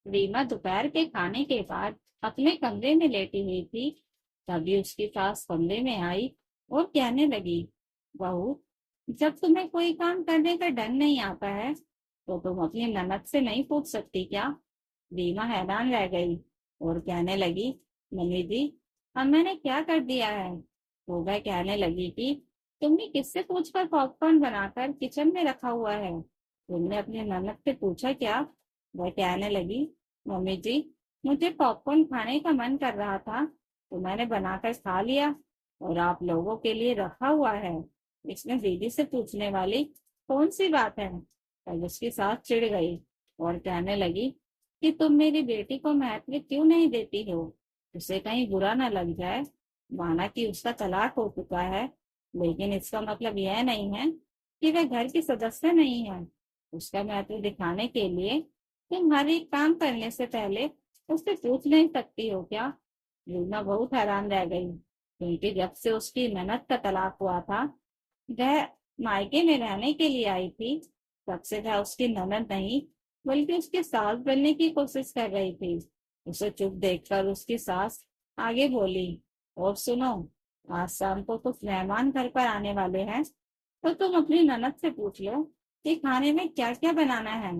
रीमा दोपहर के खाने के बाद अपने कमरे में लेटी हुई थी। तभी उसकी सास कमरे में आई और कहने लगी, बहू, जब तुम्हें कोई काम करने का ढंग नहीं आता है तो तुम अपनी ननद से नहीं पूछ सकती क्या? रीमा हैरान रह गई और कहने लगी, मम्मी जी, अब मैंने क्या कर दिया है? तो वह कहने लगी कि तुमने किससे पूछकर पॉपकॉर्न बनाकर किचन में रखा हुआ है? तुमने अपनी ननद से पूछा क्या? वह कहने लगी, मम्मी जी, मुझे पॉपकॉर्न खाने का मन कर रहा था तो मैंने बनाकर खा लिया और आप लोगों के लिए रखा हुआ है। इसमें दीदी से पूछने वाली कौन सी बात है? तब उसकी सास चिढ़ गई और कहने लगी कि तुम मेरी बेटी को महत्व क्यों नहीं देती हो? उसे कहीं बुरा न लग जाए। माना कि उसका तलाक हो चुका है, लेकिन इसका मतलब यह नहीं है कि वह घर की सदस्य नहीं है। उसका महत्व दिखाने के लिए तुम हर एक काम करने से पहले उससे पूछ नहीं सकती हो क्या? रीना बहुत हैरान रह गई, क्योंकि जब से उसकी ननद का तलाक हुआ था, वह मायके में रहने के लिए आई थी, तब से वह उसकी ननद नहीं बल्कि उसकी सास बनने की कोशिश कर रही थी। उसे चुप देखकर उसकी सास आगे बोली, और सुनो, आज शाम को कुछ मेहमान घर पर आने वाले हैं, तो तुम अपनी ननद से पूछ लो कि खाने में क्या क्या बनाना है।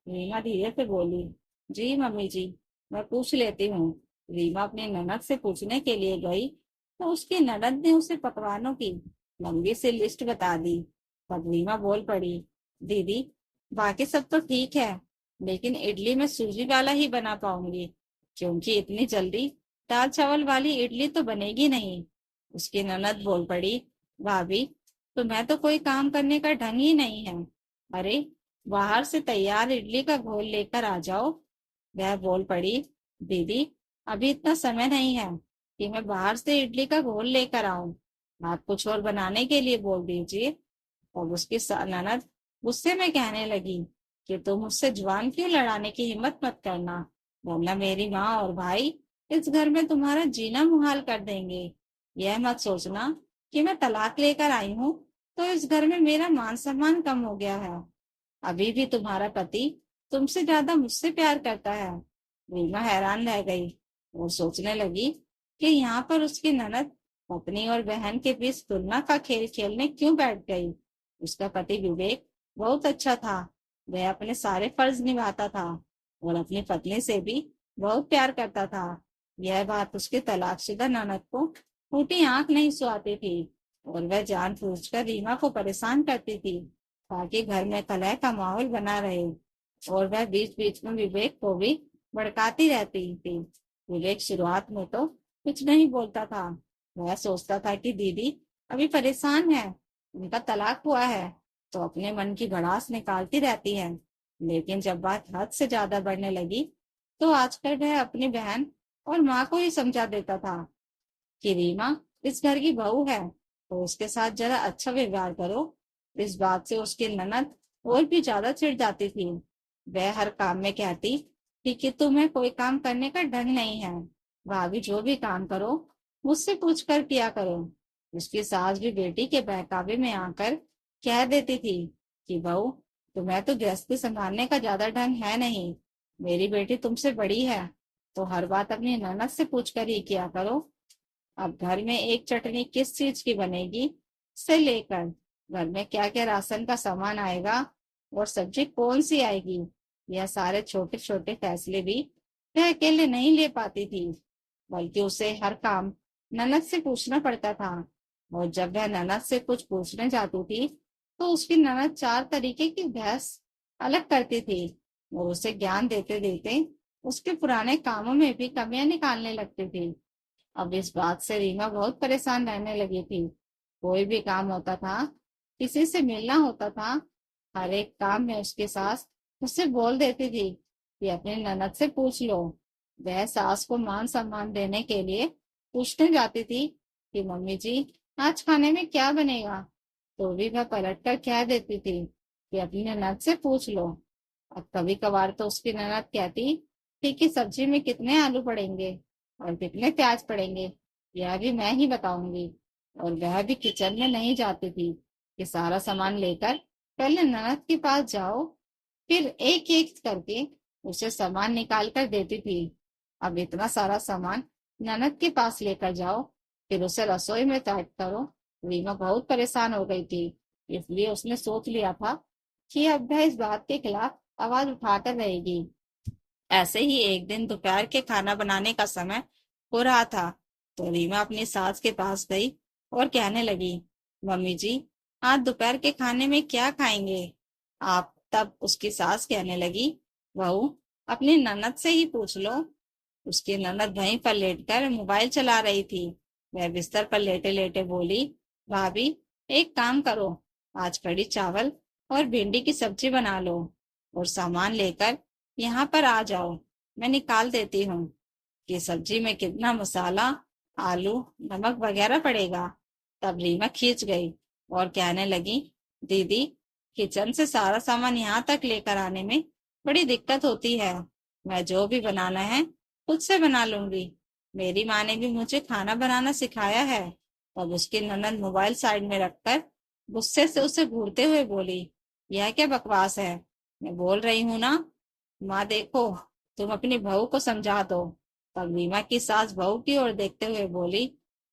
रीमा धीरे से बोली, जी मम्मी जी, मैं पूछ लेती हूँ। रीमा अपनी ननद से पूछने के लिए गई तो उसकी ननद ने उसे पकवानों की लंबी सी लिस्ट बता दी। तब रीमा बोल पड़ी, दीदी, बाकी सब तो ठीक है, लेकिन इडली में सूजी वाला ही बना पाऊंगी, क्योंकि इतनी जल्दी दाल चावल वाली इडली तो बनेगी नहीं। उसकी ननद बोल पड़ी, भाभी, तुम्हें तो कोई काम करने का ढंग ही नहीं है। अरे, बाहर से तैयार इडली का घोल लेकर आ जाओ। वह बोल पड़ी, दीदी, अभी इतना समय नहीं है कि मैं बाहर से इडली का घोल लेकर आऊं। आप कुछ और बनाने के लिए बोल दीजिए। और उसकी ननद गुस्से में कहने लगी कि तुम मुझसे जुबान क्यों लड़ाने की हिम्मत मत करना, वरना मेरी माँ और भाई इस घर में तुम्हारा जीना मुहाल कर देंगे। यह मत सोचना कि मैं तलाक लेकर आई हूँ तो इस घर में मेरा मान सम्मान कम हो गया है। अभी भी तुम्हारा पति तुमसे ज्यादा मुझसे प्यार करता है। रीमा हैरान रह गई और सोचने लगी कि यहाँ पर उसकी ननद पत्नी और बहन के बीच तुलना का खेल खेलने क्यों बैठ गई। उसका पति विवेक बहुत अच्छा था। वह अपने सारे फर्ज निभाता था और अपनी पत्नी से भी बहुत प्यार करता था। यह बात उसके तलाकशुदा ननद को फूटी आंख नहीं सुहाती थी और वह जानबूझकर रीमा को परेशान करती थी ताकि घर में कलह का माहौल बना रहे। और वह बीच बीच में विवेक को भी भड़काती रहती थी। विवेक शुरुआत में तो कुछ नहीं बोलता था। वह सोचता था कि दीदी अभी परेशान है, उनका तलाक हुआ है तो अपने मन की भड़ास निकालती रहती है। लेकिन जब बात हद से ज्यादा बढ़ने लगी तो आजकल वह अपनी बहन और माँ को ही समझा देता था कि रीमा इस घर की बहू है तो उसके साथ जरा अच्छा व्यवहार करो। इस बात से उसकी ननद और भी ज्यादा चिढ़ जाती थी। वह हर काम में कहती थी कि तुम्हें कोई काम करने का ढंग नहीं है, भाभी जो भी काम करो मुझसे पूछ कर किया करो। उसकी सास भी बेटी के बहकावे में आकर कह देती थी कि बहू, तुम्हें तो गृहस्थी संभालने का ज्यादा ढंग है नहीं। मेरी बेटी तुमसे बड़ी है तो हर बात अपनी ननद से पूछ कर ही किया करो। अब घर में एक चटनी किस चीज की बनेगी से लेकर घर में क्या क्या राशन का सामान आएगा और सब्जी कौन सी आएगी, यह सारे छोटे छोटे फैसले भी वह अकेले नहीं ले पाती थी, बल्कि उसे हर काम ननद से पूछना पड़ता था। और जब वह ननद से कुछ पूछने जाती थी तो उसकी ननद चार तरीके की बहस अलग करती थी और उसे ज्ञान देते देते उसके पुराने कामों में भी कमियां निकालने लगती थी। अब इस बात से रीमा बहुत परेशान रहने लगी थी। कोई भी काम होता था, किसी से मिलना होता था, हर एक काम में उसकी सास उससे बोल देती थी कि अपनी ननद से पूछ लो। वह सास को मान सम्मान देने के लिए पूछने जाती थी कि मम्मी जी, आज खाने में क्या बनेगा, तो भी वह पलट कर कह देती थी कि अपनी ननद से पूछ लो। अब कभी कभार तो उसकी ननद कहती थी कि सब्जी में कितने आलू पड़ेंगे और कितने प्याज पड़ेंगे, यह भी मैं ही बताऊंगी। और वह भी किचन में नहीं जाती थी कि सारा सामान लेकर पहले ननद के पास जाओ, फिर एक एक करके उसे सामान निकाल कर देती थी। अब इतना सारा सामान ननद के पास लेकर जाओ, फिर उसे रसोई में टाइप करो। रीमा बहुत परेशान हो गई थी, इसलिए उसने सोच लिया था कि अब वह इस बात के खिलाफ आवाज उठाकर रहेगी। ऐसे ही एक दिन दोपहर के खाना बनाने का समय हो रहा था, तो रीमा अपनी सास के पास गई और कहने लगी, मम्मी जी, आज दोपहर के खाने में क्या खाएंगे आप? तब उसकी सास कहने लगी, बहू, अपनी ननद से ही पूछ लो। उसकी ननद वहीं पर लेटकर मोबाइल चला रही थी। वह बिस्तर पर लेटे लेटे बोली, भाभी, एक काम करो, आज कढ़ी चावल और भिंडी की सब्जी बना लो और सामान लेकर यहाँ पर आ जाओ, मैं निकाल देती हूँ कि सब्जी में कितना मसाला, आलू, नमक वगैरह पड़ेगा। तब रीमा खींच गई और कहने लगी, दीदी, किचन से सारा सामान यहाँ तक लेकर आने में बड़ी दिक्कत होती है। मैं जो भी बनाना है खुद से बना लूंगी। मेरी माँ ने भी मुझे खाना बनाना सिखाया है। तब उसकी ननद मोबाइल साइड में रखकर गुस्से से उसे घूरते हुए बोली, यह क्या बकवास है? मैं बोल रही हूँ ना, माँ देखो, तुम अपनी बहू को समझा दो। तब रीमा की सास बहू की ओर देखते हुए बोली,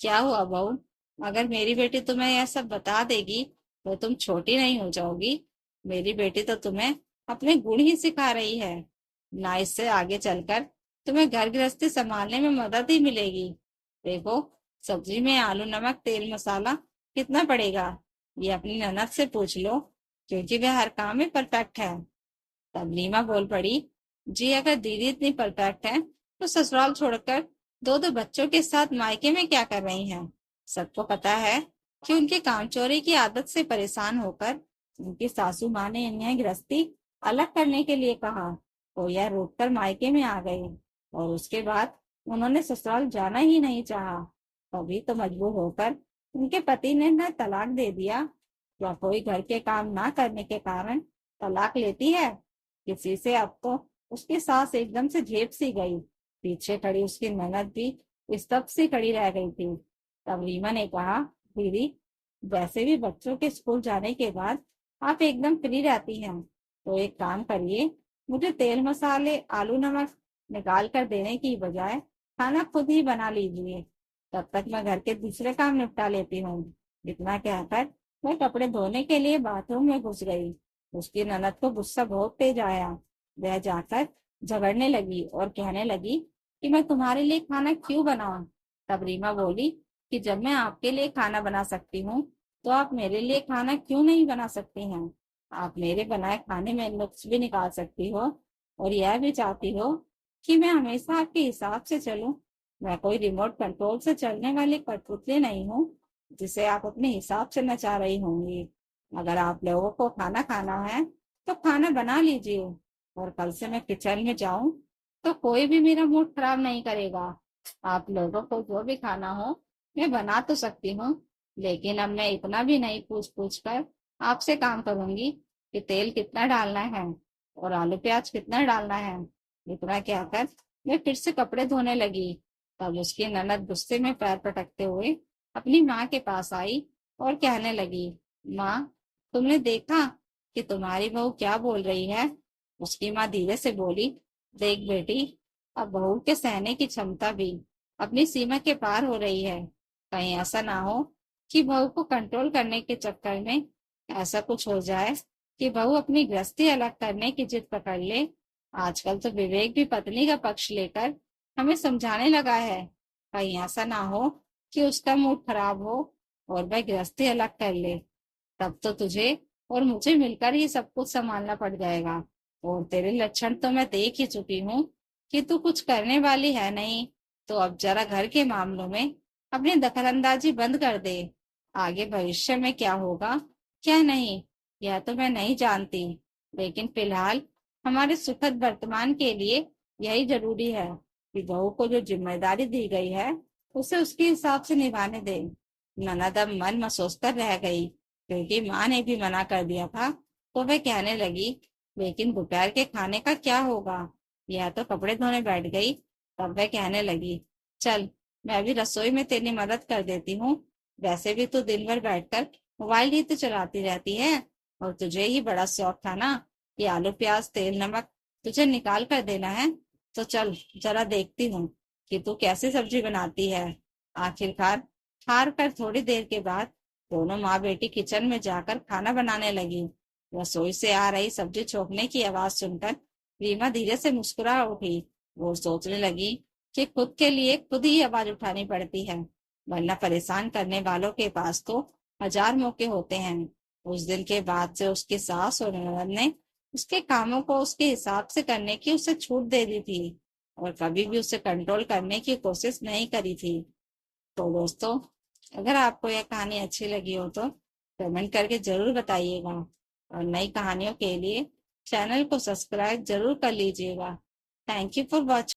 क्या हुआ बहू? अगर मेरी बेटी तुम्हें यह सब बता देगी तो तुम छोटी नहीं हो जाओगी। मेरी बेटी तो तुम्हें अपने गुण ही सिखा रही है, ना इससे आगे चलकर तुम्हें घर गृहस्थी संभालने में मदद ही मिलेगी। देखो, सब्जी में आलू, नमक, तेल, मसाला कितना पड़ेगा, ये अपनी ननद से पूछ लो, क्योंकि वह हर काम में परफेक्ट है। तब रीमा बोल पड़ी, जी, अगर दीदी इतनी परफेक्ट है तो ससुराल छोड़कर दो दो बच्चों के साथ मायके में क्या कर रही हैं? सबको पता है कि उनके कामचोरी की आदत से परेशान होकर उनकी सासू माँ ने इन्हें गृहस्थी अलग करने के लिए कहा, तो यह रोककर मायके में आ गई और उसके बाद उन्होंने ससुराल जाना ही नहीं चाहा। तभी तो मजबूर होकर उनके पति ने न तलाक दे दिया। क्या कोई घर के काम ना करने के कारण तलाक लेती है किसी से? अब तो उसकी सास एकदम से झेप सी गई। पीछे खड़ी उसकी ननद भी स्तब्ध सी खड़ी रह गई थी। तब रीमा ने कहा, दीदी, वैसे भी बच्चों के स्कूल जाने के बाद आप एकदम फ्री रहती हैं, तो एक काम करिए, मुझे तेल, मसाले, आलू, नमक निकाल कर देने की बजाय खाना खुद ही बना लीजिए। तब तक मैं घर के दूसरे काम निपटा लेती हूँ। इतना कहकर मैं कपड़े धोने के लिए बाथरूम में घुस गई। उसकी ननद को गुस्सा बहुत तेज आया। वह जाकर झगड़ने लगी और कहने लगी कि मैं तुम्हारे लिए खाना क्यों बनाऊं? तब रीमा बोली कि जब मैं आपके लिए खाना बना सकती हूँ तो आप मेरे लिए खाना क्यों नहीं बना सकती हैं? आप मेरे बनाए खाने में नुक्स भी निकाल सकती हो और यह भी चाहती हो कि मैं हमेशा आपके हिसाब से चलूं। मैं कोई रिमोट कंट्रोल से चलने वाली कठपुतली नहीं हूँ जिसे आप अपने हिसाब से नचा रही होंगी। अगर आप लोगों को खाना खाना है तो खाना बना लीजिए, और कल से मैं किचन में जाऊं तो कोई भी मेरा मूड खराब नहीं करेगा। आप लोगों को जो भी खाना हो मैं बना तो सकती हूँ, लेकिन अब मैं इतना भी नहीं पूछ पूछ कर आपसे काम करूंगी कि तेल कितना डालना है और आलू प्याज कितना डालना है। इतना कहकर मैं फिर से कपड़े धोने लगी। तब उसकी ननद गुस्से में पैर पटकते हुए अपनी माँ के पास आई और कहने लगी, माँ, तुमने देखा कि तुम्हारी बहू क्या बोल रही है? उसकी माँ धीरे से बोली, देख बेटी, अब बहू के सहने की क्षमता भी अपनी सीमा के पार हो रही है। कहीं ऐसा ना हो कि बहू को कंट्रोल करने के चक्कर में ऐसा कुछ हो जाए कि बहू अपनी गृहस्थी अलग करने की जिद पकड़ ले। आजकल तो विवेक भी पत्नी का पक्ष लेकर हमें समझाने लगा है। कहीं ऐसा ना हो कि उसका मूड खराब हो और वह गृहस्थी अलग कर ले। तब तो तुझे और मुझे मिलकर ही सब कुछ संभालना पड़ जाएगा। और तेरे लक्षण तो मैं देख ही चुकी हूँ कि तू कुछ करने वाली है नहीं। तो अब जरा घर के मामलों में अपनी दखलंदाजी बंद कर दे। आगे भविष्य में क्या होगा क्या नहीं, यह तो मैं नहीं जानती, लेकिन फिलहाल हमारे सुखद वर्तमान के लिए यही जरूरी है कि बहू को जो जिम्मेदारी दी गई है उसे उसके हिसाब से निभाने दे। ननद अब मन महसूस कर रह गई, क्योंकि माँ ने भी मना कर दिया था। तो वह कहने लगी, लेकिन दोपहर के खाने का क्या होगा? यह तो कपड़े धोने बैठ गई। तब वह कहने लगी, चल, मैं भी रसोई में तेरी मदद कर देती हूँ। वैसे भी तू दिन भर बैठकर मोबाइल ही तो चलाती रहती है, और तुझे ही बड़ा शौक था ना कि आलू, प्याज, तेल, नमक तुझे निकाल कर देना है तो चल जरा देखती हूँ कि तू कैसे सब्जी बनाती है। आखिरकार हार कर थोड़ी देर के बाद दोनों माँ बेटी किचन में जाकर खाना बनाने लगी। रसोई से आ रही सब्जी छोकने की आवाज सुनकर रीमा धीरे से मुस्कुरा उठी। वो सोचने लगी कि खुद के लिए खुद ही आवाज उठानी पड़ती है, वरना परेशान करने वालों के पास तो हजार मौके होते हैं। उस दिन के बाद से उसकी सास और ननद ने उसके कामों को उसके हिसाब से करने की उसे छूट दे दी थी और कभी भी उसे कंट्रोल करने की कोशिश नहीं करी थी। तो दोस्तों, अगर आपको यह कहानी अच्छी लगी हो तो कमेंट करके जरूर बताइएगा और नई कहानियों के लिए चैनल को सब्सक्राइब जरूर कर लीजिएगा। Thank you for watching.